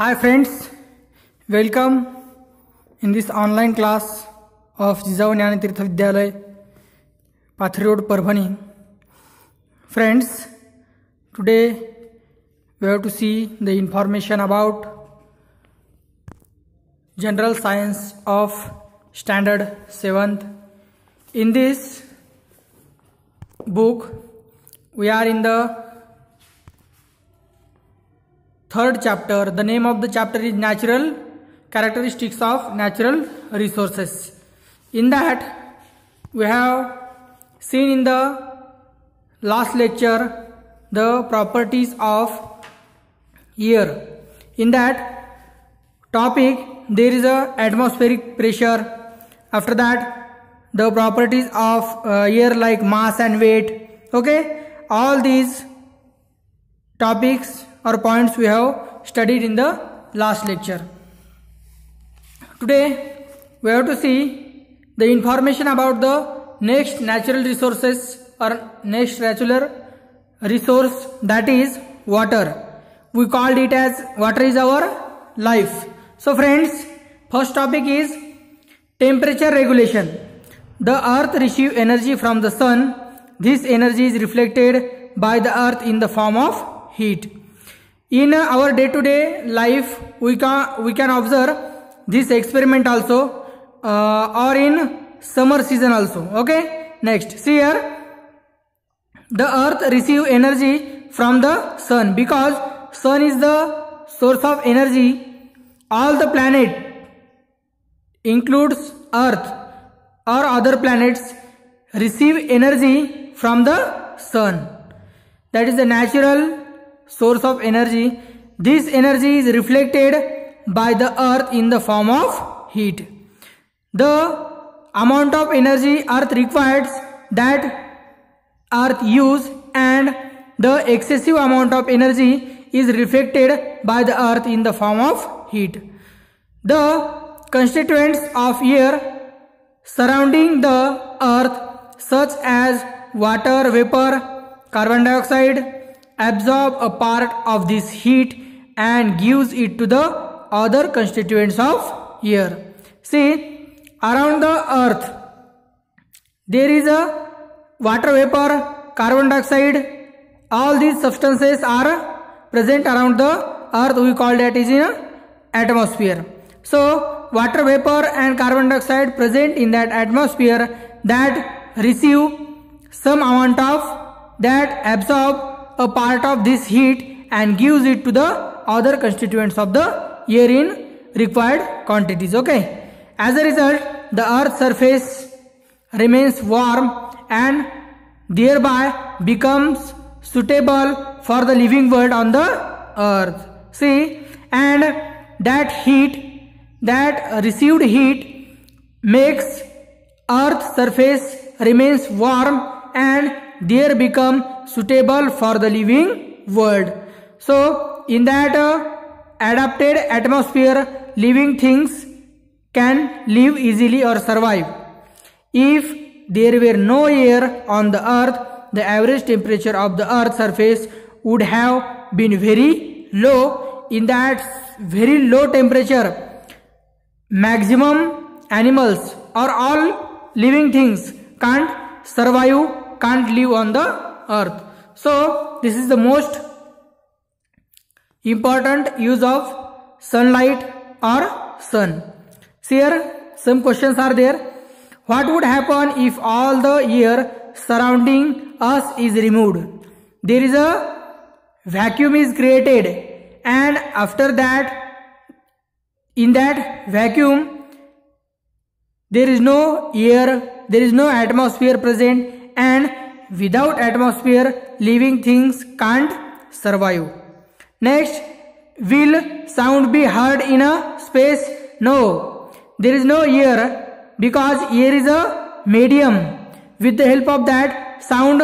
Hi friends, welcome in this online class of Jijaऊ Jnanatirth Vidyalay, Pathri Road, Parbhani. Friends, today we have to see the information about General Science of Standard 7th. In this book, we are in the third chapter. The name of the chapter is Natural Characteristics of Natural Resources. In that, we have seen in the last lecture the properties of air. In that topic, there is a atmospheric pressure. After that, the properties of air like mass and weight. Okay, all these topics or points we have studied in the last lecture. Today we have to see the information about the next natural resources or next natural resource, that is water. We called it as water is our life. So friends, first topic is temperature regulation. The earth receives energy from the sun. This energy is reflected by the earth in the form of heat. In our day-to-day life, we can observe this experiment also, or in summer season also. Okay. Next, see here, the earth receive energy from the sun. Because sun is the source of energy, all the planet includes earth or other planets receive energy from the sun. That is the natural source of energy. This energy is reflected by the earth in the form of heat. The amount of energy earth requires, that earth use, and the excessive amount of energy is reflected by the earth in the form of heat. The constituents of air surrounding the earth, such as water vapor, carbon dioxide, absorb a part of this heat and gives it to the other constituents of air. See, around the earth there is a water vapor, carbon dioxide, all these substances are present around the earth. We call that is in atmosphere. So water vapor and carbon dioxide present in that atmosphere, that receive some amount of, that absorb a part of this heat and gives it to the other constituents of the air in required quantities. Okay. As a result, the earth's surface remains warm and thereby becomes suitable for the living world on the earth. See, and that heat, that received heat, makes earth's surface remains warm and there become suitable for the living world. So in that adapted atmosphere, living things can live easily or survive. If there were no air on the earth, the average temperature of the earth's surface would have been very low. In that very low temperature, maximum animals or all living things can't survive, can't live on the earth. So this is the most important use of sunlight or sun. See here, some questions are there. What would happen if all the air surrounding us is removed? There is a vacuum is created, and after that, in that vacuum there is no air, there is no atmosphere present, and without atmosphere living things can't survive. Next, will sound be heard in a space? No, there is no air, because air is a medium. With the help of that, sound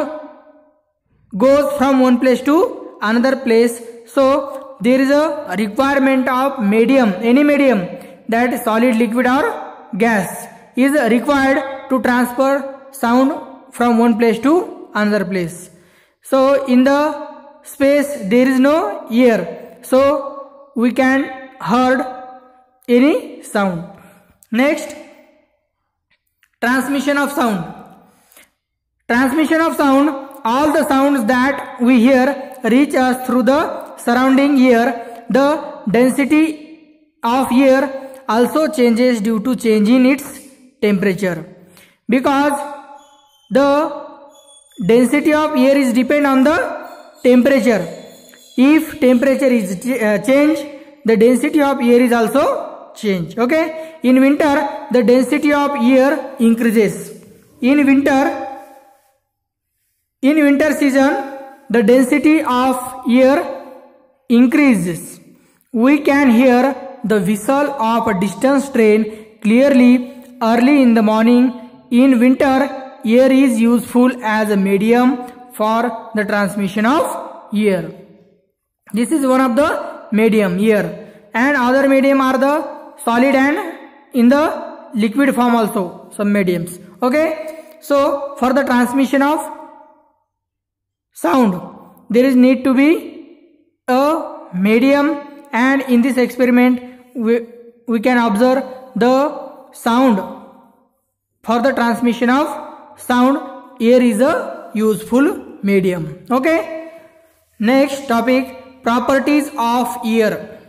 goes from one place to another place. So there is a requirement of medium, any medium, that is solid, liquid or gas, is required to transfer sound from one place to another place. So in the space there is no air, so we can heard any sound. Next, transmission of sound. Transmission of sound, all the sounds that we hear reach us through the surrounding air. The density of air also changes due to change in its temperature, because the density of air is depend on the temperature. If temperature is changed, the density of air is also changed. Okay, in winter the density of air increases. In winter season the density of air increases. We can hear the whistle of a distant train clearly early in the morning. In winter, air is useful as a medium for the transmission of air. This is one of the medium, air, and other medium are the solid and in the liquid form also, some mediums. Okay, so for the transmission of sound there is need to be a medium, and in this experiment we can observe the sound. For the transmission of sound, air is a useful medium. Okay, next topic, properties of air.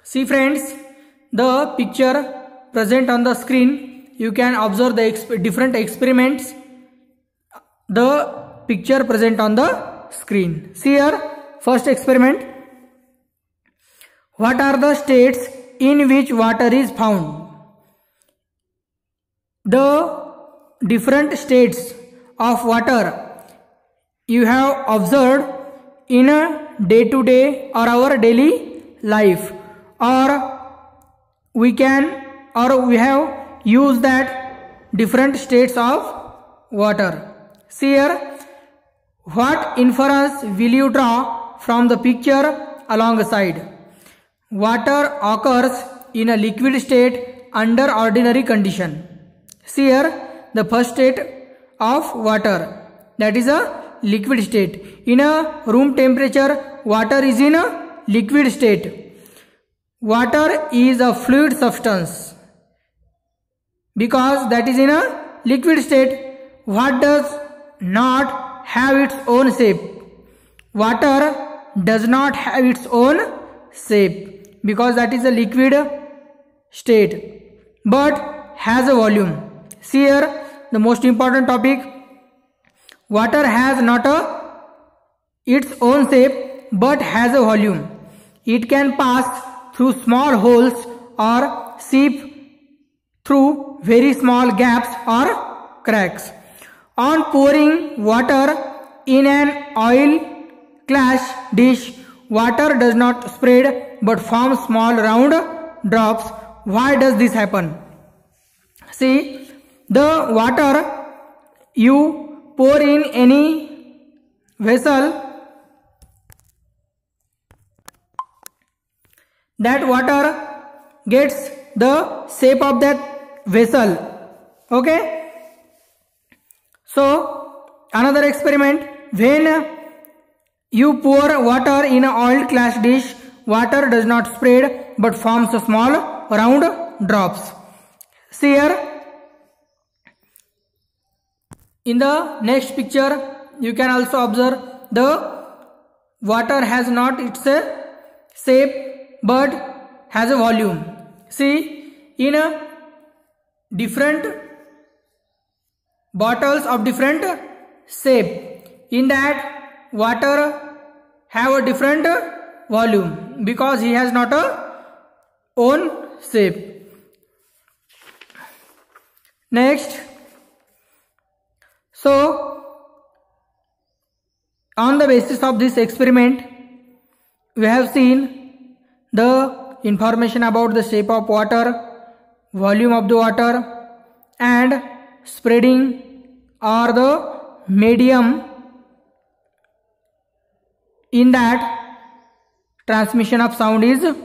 See friends, the picture present on the screen, you can observe the different experiments. The picture present on the screen. See here, first experiment. What are the states in which water is found? The different states of water you have observed in a day-to-day or our daily life, or we have used that different states of water. See here, what inference will you draw from the picture alongside? Water occurs in a liquid state under ordinary condition. See here, the first state of water, that is a liquid state. In a room temperature, water is in a liquid state. Water is a fluid substance because that is in a liquid state. What does not have its own shape? Water does not have its own shape because that is a liquid state, but has a volume. See here, the most important topic, water has not its own shape but has a volume. It can pass through small holes or seep through very small gaps or cracks. On pouring water in an oil clash dish, water does not spread but forms small round drops. Why does this happen? See, the water you pour in any vessel, that water gets the shape of that vessel. Okay, so another experiment, when you pour water in an oil clash dish, water does not spread but forms a small round drops. See here, in the next picture you can also observe the water has not its shape but has a volume. See, in a different bottles of different shape, in that water have a different volume because he has not a own shape. Next, so on the basis of this experiment we have seen the information about the shape of water, volume of the water, and spreading or the medium. In that transmission of sound is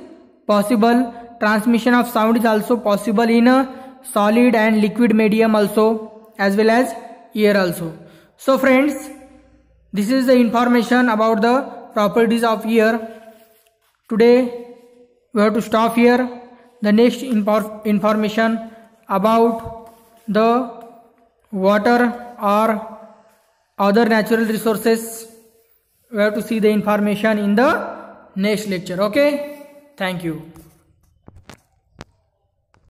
possible. Transmission of sound is also possible in a solid and liquid medium also, as well as air also. So friends, this is the information about the properties of air. Today we have to stop here. The next information about the water or other natural resources, we have to see the information in the next lecture. Okay, thank you.